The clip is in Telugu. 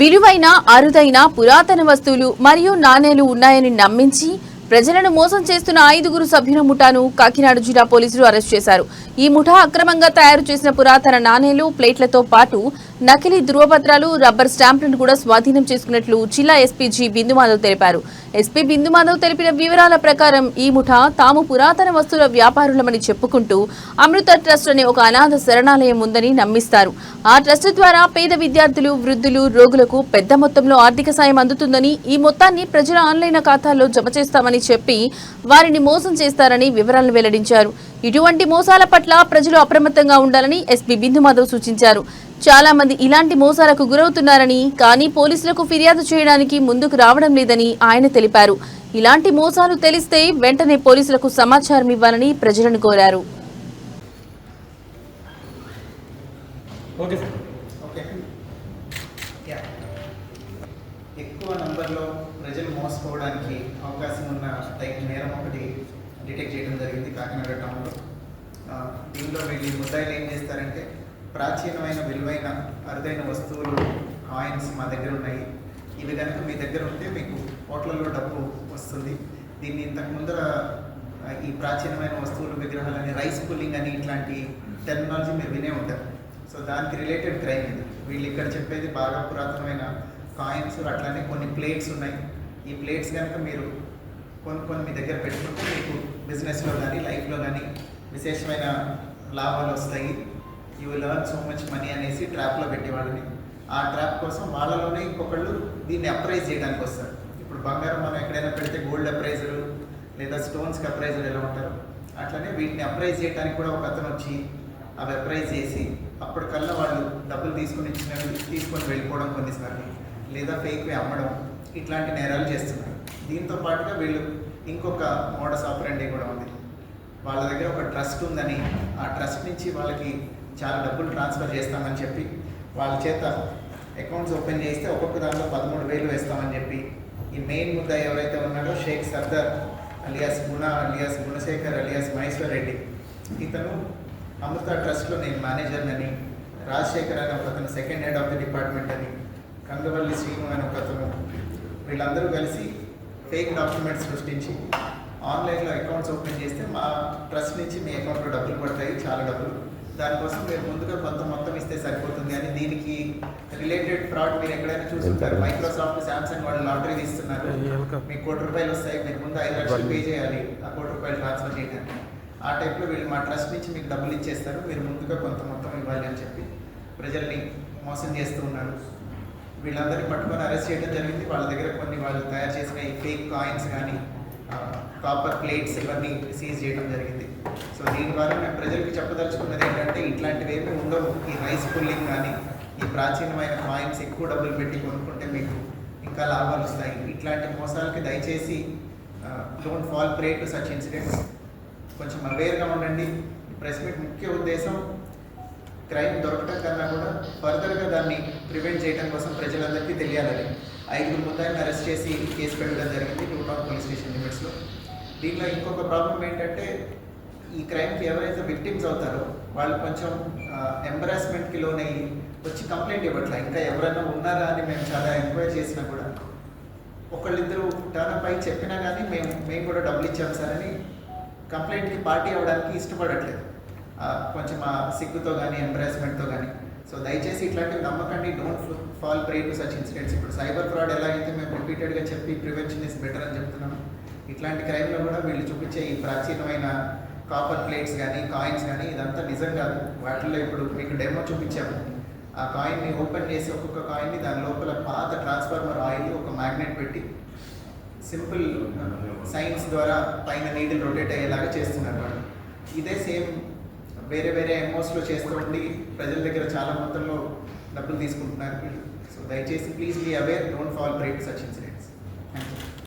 విలువైన అరుదైన పురాతన వస్తువులు మరియు నాణేలు ఉన్నాయని నమ్మించి ప్రజలను మోసం చేస్తున్న 5 సభ్యుల ముఠాను కాకినాడ జిల్లా పోలీసులు అరెస్ట్ చేశారు. ఈ ముఠా అక్రమంగా తయారు చేసిన పురాతన నాణేలు, ప్లేట్లతో పాటు నకిలీ ధృవపత్రాలు, రబ్బర్ స్టాంపులను కూడా స్వాధీనం చేసుకున్నట్లు జిల్లా ఎస్పీ జి బిందుమాధవ్ తెలిపారు. ఎస్పీ బిందుమాధవ్ తెలిపిన వివరాల ప్రకారం ఈ ముఠా తాము పురాతన వస్తువుల వ్యాపారులమని చెప్పుకుంటూ అమృత ట్రస్ట్ అనే ఒక అనాథ శరణాలయం ఉందని నమ్మిస్తారు. ఆ ట్రస్ట్ ద్వారా పేద విద్యార్థులు, వృద్ధులు, రోగులకు పెద్ద మొత్తంలో ఆర్థిక సాయం అందుతుందని, ఈ మొత్తాన్ని ప్రజల ఆన్లైన్ ఖాతాల్లో జమ చేస్తామని చెప్పి వారిని మోసం చేస్తారని వివరాలను వెల్లడించారు. ఇటువంటి మోసాల పట్ల ప్రజలు అప్రమత్తంగా ఉండాలని ఎస్పీ బిందుమాధవ్ సూచించారు. చాలా మంది ఇలాంటి మోసాలకు గురవుతున్నారని, కానీ పోలీసులకు ఫిర్యాదు చేయడానికి ముందుకు రావడం లేదని ఆయన తెలిపారు. ఇలాంటి మోసాలు తెలిస్తే వెంటనే పోలీసులకు సమాచారం ఇవ్వాలని ప్రజలను కోరారు. ఎక్కువ నంబర్లో ప్రజలు మోసపోవడానికి అవకాశం ఉన్న టైప్ నేరం ఒకటి డిటెక్ట్ చేయడం జరిగింది కాకినాడ టౌన్లో. దీనిలో వీళ్ళు ముద్దాయిలు ఏం చేస్తారంటే, ప్రాచీనమైన విలువైన అరుదైన వస్తువులు, కాయిన్స్ మా దగ్గర ఉన్నాయి, ఇవి కనుక మీ దగ్గర ఉంటే మీకు కోట్లలో డబ్బు వస్తుంది. దీన్ని ఇంతకు ముందర ఈ ప్రాచీనమైన వస్తువులు, విగ్రహాలని రైస్ పుల్లింగ్ అని ఇట్లాంటి టెక్నాలజీ మీరు వినే ఉంటారు. సో దానికి రిలేటెడ్ క్రైమ్ ఇది. వీళ్ళు ఇక్కడ చెప్పేది బాగా పురాతనమైన కాయిన్స్, అట్లానే కొన్ని ప్లేట్స్ ఉన్నాయి. ఈ ప్లేట్స్ కనుక మీరు కొన్ని మీ దగ్గర పెట్టుకుంటే మీకు బిజినెస్లో కానీ లైఫ్లో కానీ విశేషమైన లాభాలు వస్తాయి, you will earn so much money అనేసి ట్రాప్లో పెట్టేవాళ్ళని. ఆ ట్రాప్ కోసం వాళ్ళలోనే ఇంకొకళ్ళు దీన్ని అప్రైజ్ చేయడానికి వస్తారు. ఇప్పుడు బంగారం మనం ఎక్కడైనా పెడితే గోల్డ్ అప్రైజరు లేదా స్టోన్స్కి అప్రైజర్ ఎలా ఉంటారు, అట్లనే వీటిని అప్రైజ్ చేయడానికి కూడా ఒక అతను వచ్చి అవి అప్రైజ్ చేసి అప్పటికల్లా వాళ్ళు డబ్బులు తీసుకొని వెళ్ళిపోవడం కొన్నిసార్లు, లేదా ఫేక్వి అమ్మడం, ఇట్లాంటి నేరాలు చేస్తున్నారు. దీంతో పాటుగా వీళ్ళు ఇంకొక మోడస్ ఆపరెండి కూడా ఉంది. వాళ్ళ దగ్గర ఒక ట్రస్ట్ ఉందని, ఆ ట్రస్ట్ నుంచి వాళ్ళకి చాలా డబ్బులు ట్రాన్స్ఫర్ చేస్తామని చెప్పి వాళ్ళ చేత అకౌంట్స్ ఓపెన్ చేస్తే ఒక్కొక్క దాంట్లో 13,000 వేస్తామని చెప్పి ఈ మెయిన్ ముద్ద ఎవరైతే ఉన్నాడో షేక్ సర్దార్ అలియాస్ గుణశేఖర్ అలియాస్ మహేశ్వర్ రెడ్డి, ఇతను అమృత ట్రస్ట్లో నేను మేనేజర్నని, రాజశేఖర్ అని ఒకతను second head of the department అని, కంగవల్లి శ్రీను అని ఒకతను, వీళ్ళందరూ కలిసి ఫేక్ డాక్యుమెంట్స్ సృష్టించి ఆన్లైన్లో అకౌంట్స్ ఓపెన్ చేస్తే మా ట్రస్ట్ నుంచి మీ అకౌంట్లో డబ్బులు పడతాయి, చాలా డబ్బులు, దానికోసం మీరు ముందుగా కొంత మొత్తం ఇస్తే సరిపోతుంది అని. దీనికి రిలేటెడ్ ఫ్రాడ్ మీరు ఎక్కడైనా చూస్తుంటారు. మైక్రోసాఫ్ట్, శాంసంగ్ వాళ్ళు లాటరీ తీస్తున్నారు, మీకు ₹1,00,000 వస్తాయి, మీరు ముందు 5 లక్షలు పే చేయాలి ఆ ₹1,00,000 ట్రాన్స్ఫర్ చేయడానికి. ఆ టైప్లో వీళ్ళు మా ట్రస్ట్ నుంచి మీకు డబ్బులు ఇచ్చేస్తారు, మీరు ముందుగా కొంత మొత్తం ఇవ్వాలి అని చెప్పి ప్రజల్ని మోసం చేస్తూ ఉన్నారు. వీళ్ళందరినీ పట్టుకొని అరెస్ట్ చేయడం జరిగింది. వాళ్ళ దగ్గర కొన్ని వాళ్ళు తయారు చేసిన ఈ ఫేక్ కాయిన్స్ కానీ, కాపర్ ప్లేట్స్ ఇవన్నీ సీజ్ చేయడం జరిగింది. సో దీని ద్వారా మేము ప్రజలకు చెప్పదలుచుకున్నది ఏంటంటే, ఇట్లాంటివి ఏమీ ఉండవు. ఈ రైస్ పుల్లింగ్ కానీ, ఈ ప్రాచీనమైన కాయిన్స్ ఎక్కువ డబ్బులు పెట్టి కొనుక్కుంటే మీకు ఇంకా లాభాలు వస్తాయి. ఇట్లాంటి మోసాలకి దయచేసి don't fall prey to such incidents. కొంచెం అవేర్గా ఉండండి. ప్రెస్ మీట్ ముఖ్య ఉద్దేశం క్రైమ్ దొరకడం కన్నా కూడా ఫర్దర్గా దాన్ని ప్రివెంట్ చేయడం కోసం ప్రజలందరికీ తెలియాలని 5 ముద్దాయిలను అరెస్ట్ చేసి కేసు పెట్టడం జరిగింది టూ టౌన్ పోలీస్ స్టేషన్ లిమిట్స్లో. దీనిలో ఇంకొక ప్రాబ్లం ఏంటంటే, ఈ క్రైమ్కి ఎవరైతే విక్టిమ్స్ అవుతారో వాళ్ళు కొంచెం ఎంబరాస్మెంట్కి లోనయ్యి వచ్చి కంప్లైంట్ ఇవ్వట్లే. ఇంకా ఎవరైనా ఉన్నారా అని మేము చాలా ఎంక్వైరీ చేసినా కూడా ఒకళ్ళిద్దరు టర్న్ పై చెప్పినా కానీ మేము కూడా డబ్బులు ఇచ్చాం సార్ అని కంప్లైంట్కి పార్టీ అవ్వడానికి ఇష్టపడట్లేదు, కొంచెం ఆ సిగ్గుతో కానీ ఎంబరాస్మెంట్తో కానీ. సో దయచేసి ఇట్లాంటివి నమ్మకండి. Don't fall prey to such incidents. ఇప్పుడు సైబర్ ఫ్రాడ్ ఎలా అయితే మేము రిపీటెడ్గా చెప్పి ప్రివెన్షన్ ఇస్ బెటర్ అని చెప్తున్నాము, ఇట్లాంటి క్రైమ్లో కూడా వీళ్ళు చూపించే ఈ ప్రాచీనమైన కాపర్ ప్లేట్స్ కానీ, కాయిన్స్ కానీ ఇదంతా నిజం కాదు. వాటిల్లో ఇప్పుడు మీకు డెమో చూపించాము. ఆ కాయిన్ని ఓపెన్ చేసి ఒక్కొక్క కాయిన్ని దాని లోపల పాత ట్రాన్స్ఫార్మర్ ఆయిల్, ఒక మ్యాగ్నెట్ పెట్టి సింపుల్ సైన్స్ ద్వారా పైన నీడిల్ రొటేట్ అయ్యేలాగా చేస్తున్నారు వాళ్ళు. ఇదే సేమ్ వేరే ఎంఓస్లో చేస్తూ ఉండి ప్రజల దగ్గర చాలా మొత్తంలో డబ్బులు తీసుకుంటున్నారు వీళ్ళు. సో దయచేసి please be aware, don't fall prey to such incidents. Thank you.